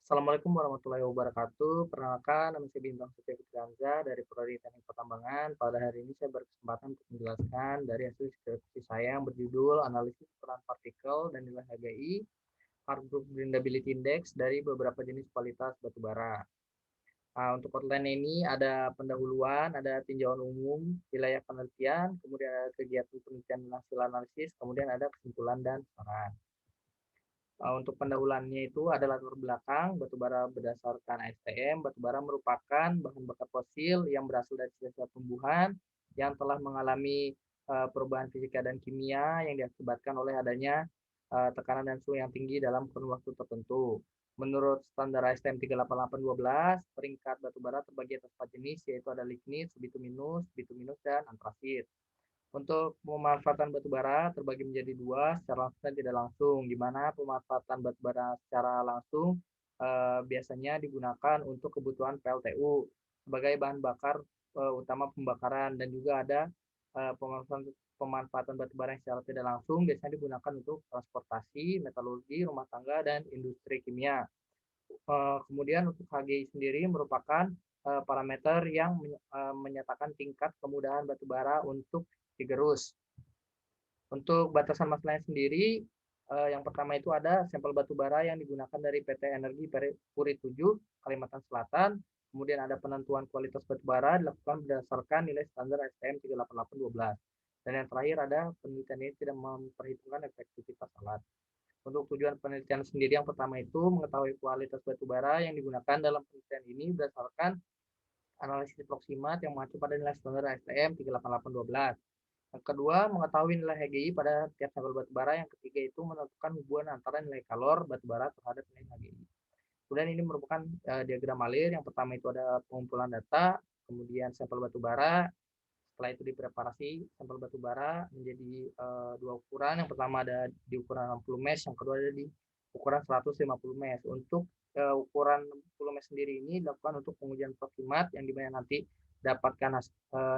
Assalamualaikum warahmatullahi wabarakatuh. Perkenalkan, nama saya Bintang Setia Fitrianza dari Prodi Teknik Pertambangan. Pada hari ini saya berkesempatan untuk menjelaskan dari hasil skripsi saya yang berjudul Analisis Peran Partikel dan Nilai HGI, Hard Group Grindability Index dari beberapa jenis kualitas batu bara. Untuk outline ini ada pendahuluan, ada tinjauan umum, wilayah penelitian, kemudian ada kegiatan penelitian hasil analisis, kemudian ada kesimpulan dan saran. Untuk pendahuluannya itu adalah latar belakang batubara berdasarkan ASTM. Batubara merupakan bahan bakar fosil yang berasal dari sisa tumbuhan yang telah mengalami perubahan fisika dan kimia yang diakibatkan oleh adanya tekanan dan suhu yang tinggi dalam kurun waktu tertentu. Menurut standar ASTM 38812, peringkat batubara terbagi atas 4 jenis, yaitu ada lignit, bituminus, dan antrasit. Untuk pemanfaatan batu bara terbagi menjadi dua, secara langsung dan tidak langsung, di mana pemanfaatan batu bara secara langsung biasanya digunakan untuk kebutuhan PLTU sebagai bahan bakar utama pembakaran, dan juga ada pemanfaatan batu bara yang secara tidak langsung biasanya digunakan untuk transportasi, metalurgi, rumah tangga, dan industri kimia. Kemudian untuk HGI sendiri merupakan parameter yang menyatakan tingkat kemudahan batu bara untuk digerus. Untuk batasan masalahnya sendiri, yang pertama itu ada sampel batu bara yang digunakan dari PT Energi Puri 7, Kalimantan Selatan. Kemudian ada penentuan kualitas batu bara dilakukan berdasarkan nilai standar STM 38812. Dan yang terakhir ada penelitian ini tidak memperhitungkan efektivitas alat. Untuk tujuan penelitian sendiri yang pertama itu mengetahui kualitas batu bara yang digunakan dalam penelitian ini berdasarkan analisis proksimat yang mengacu pada nilai standar STM 38812. Yang kedua, mengetahui nilai HGI pada tiap sampel batu bara. Yang ketiga itu menentukan hubungan antara nilai kalor batu bara terhadap nilai HGI. Kemudian ini merupakan diagram alir. Yang pertama itu ada pengumpulan data, kemudian sampel batu bara. Setelah itu dipreparasi sampel batu bara menjadi dua ukuran. Yang pertama ada di ukuran 60 mesh, yang kedua ada di ukuran 150 mesh. Untuk ukuran 60 mesh sendiri ini dilakukan untuk pengujian proximat yang dimana nanti dapatkan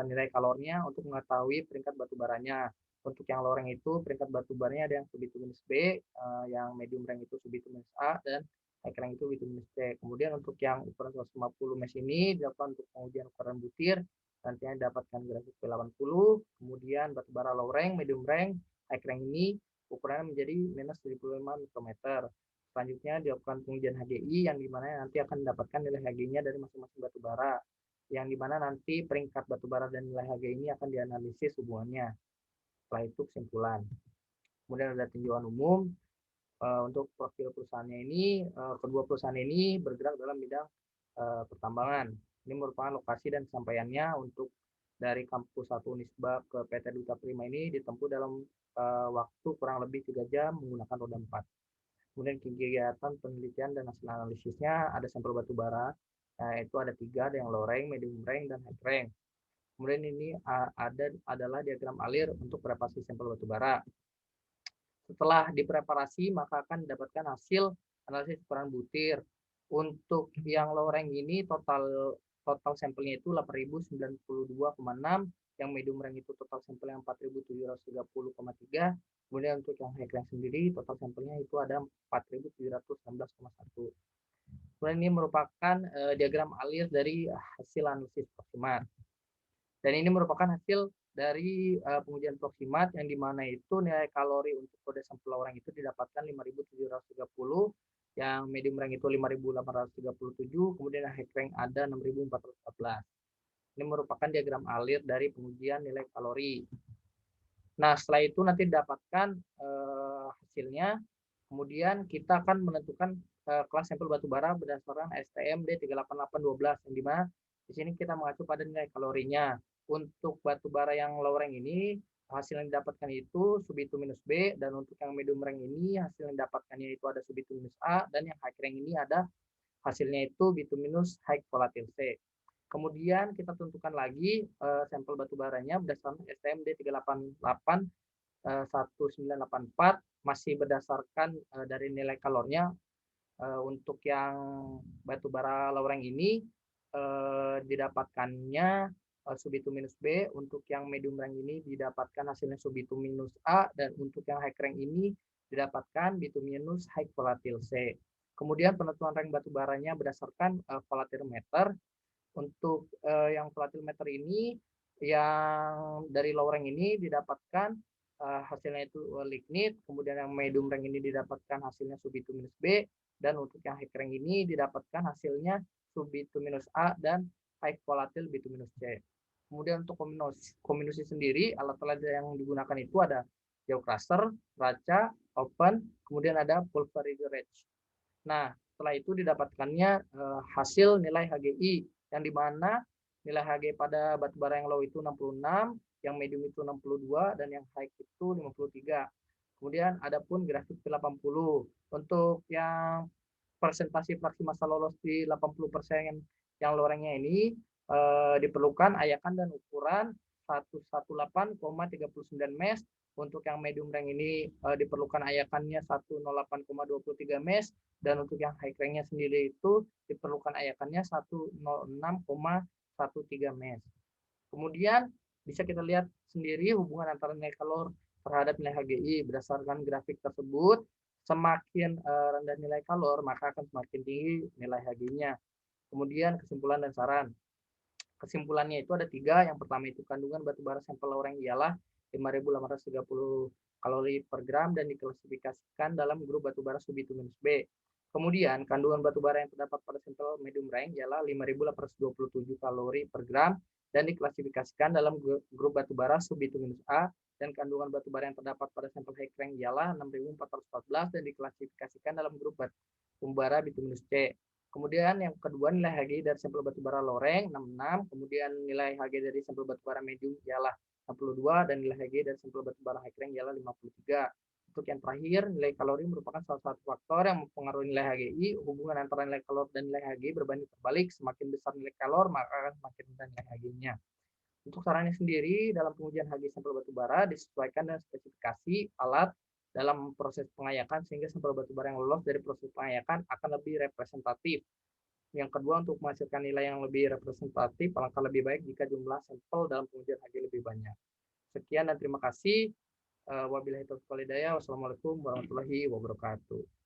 nilai kalornya untuk mengetahui peringkat batu baranya. Untuk yang low rank itu peringkat batu baranya ada yang subbituminus B, yang medium rank itu subbituminus A, dan high rank itu bituminus C. Kemudian untuk yang ukuran 150 mesh ini dilakukan untuk pengujian ukuran butir, nantinya dapatkan grafik P80, kemudian batu bara low rank, medium rank, high rank ini ukurannya menjadi minus 75 mikrometer. Selanjutnya dilakukan pengujian HGI yang dimana nanti akan mendapatkan nilai HGI-nya dari masing-masing batu bara, yang dimana nanti peringkat batu bara dan nilai HGI ini akan dianalisis hubungannya. Setelah itu kesimpulan. Kemudian ada tinjauan umum. Untuk profil perusahaannya ini, kedua perusahaan ini bergerak dalam bidang pertambangan. Ini merupakan lokasi dan sampaiannya untuk dari kampus 1 Unisba ke PT Duta Prima ini ditempuh dalam waktu kurang lebih 3 jam menggunakan roda 4. Kemudian kegiatan penelitian dan hasil analisisnya ada sampel batu bara, itu ada 3, ada yang low rank, medium rank, dan high rank. Kemudian ini adalah diagram alir untuk preparasi sampel batu bara. Setelah dipreparasi, maka akan didapatkan hasil analisis ukuran butir. Untuk yang low rank ini total sampelnya itu 8.092,6, yang medium rank itu total sampel yang 4.730,3, kemudian untuk yang high rank sendiri total sampelnya itu ada 4.716,1. Kemudian ini merupakan diagram alir dari hasil analisis proximat. Dan ini merupakan hasil dari pengujian proximat yang dimana itu nilai kalori untuk kode sampel orang itu didapatkan 5.730, yang medium rank itu 5.837, kemudian high rank ada 6.414. Ini merupakan diagram alir dari pengujian nilai kalori. Nah, setelah itu nanti didapatkan hasilnya, kemudian kita akan menentukan kelas sampel batu bara berdasarkan STM D38812, yang dimana di sini kita mengacu pada nilai kalorinya. Untuk batu bara yang low rank ini hasil yang didapatkan itu subbituminus B, dan untuk yang medium rank ini hasil yang didapatkannya itu ada subbituminus A, dan yang high rank ini ada hasilnya itu bituminus high volatile C. Kemudian kita tentukan lagi sampel batu baranya berdasarkan STM D388 1984, masih berdasarkan dari nilai kalornya. Untuk yang batu bara low rank ini didapatkannya subbituminus B, untuk yang medium rank ini didapatkan hasilnya subbituminus A, dan untuk yang high rank ini didapatkan bituminus high volatile C. Kemudian penentuan rank batu baranya berdasarkan volatilometer. Untuk yang volatilometer ini yang dari low rank ini didapatkan hasilnya itu lignit, kemudian yang medium rank ini didapatkan hasilnya subitum B, dan untuk yang high rank ini didapatkan hasilnya subitum A dan high volatil bitum C. Kemudian untuk kombinasi sendiri, alat-alat yang digunakan itu ada geocluster, raca, open, kemudian ada pulverized. Nah, setelah itu didapatkannya hasil nilai HGI yang dimana nilai HGI pada batubara yang low itu 66, yang medium itu 62, dan yang high itu 53. Kemudian ada pun grafik P80. Untuk yang presentasi fraksi massa lolos di 80% yang low ranknya ini diperlukan ayakan dan ukuran 118,39 mesh. Untuk yang medium rank ini diperlukan ayakannya 108,23 mesh, dan untuk yang high ranknya sendiri itu diperlukan ayakannya 106,13 mesh. Kemudian bisa kita lihat sendiri hubungan antara nilai kalor terhadap nilai HGI berdasarkan grafik tersebut. Semakin rendah nilai kalor maka akan semakin tinggi nilai HGI-nya. Kemudian kesimpulan dan saran. Kesimpulannya itu ada 3. Yang pertama itu kandungan batubara sampel low rank ialah 5.830 kalori per gram dan diklasifikasikan dalam grup batubara subitum B. Kemudian kandungan batubara yang terdapat pada sampel medium rank ialah 5.827 kalori per gram dan diklasifikasikan dalam grup batubara subitum A, dan kandungan batubara yang terdapat pada sampel high rank ialah 6.414 dan diklasifikasikan dalam grup batubara bituminus C. Kemudian yang kedua nilai HGI dari sampel batubara low rank 66, kemudian nilai HGI dari sampel batubara medium ialah 62, dan nilai HGI dari sampel batubara high rank ialah 53. Untuk yang terakhir, nilai kalori merupakan salah satu faktor yang mempengaruhi nilai HGI. Hubungan antara nilai kalor dan nilai HGI berbanding terbalik. Semakin besar nilai kalor, maka akan semakin rendah nilai HGI-nya. Untuk sarannya sendiri, dalam pengujian HGI sampel batubara disesuaikan dengan spesifikasi alat dalam proses pengayakan sehingga sampel batubara yang lolos dari proses pengayakan akan lebih representatif. Yang kedua, untuk menghasilkan nilai yang lebih representatif, alangkah lebih baik jika jumlah sampel dalam pengujian HGI lebih banyak. Sekian dan terima kasih. Wabillahi taufiq wal hidayah. Wassalamualaikum warahmatullahi wabarakatuh.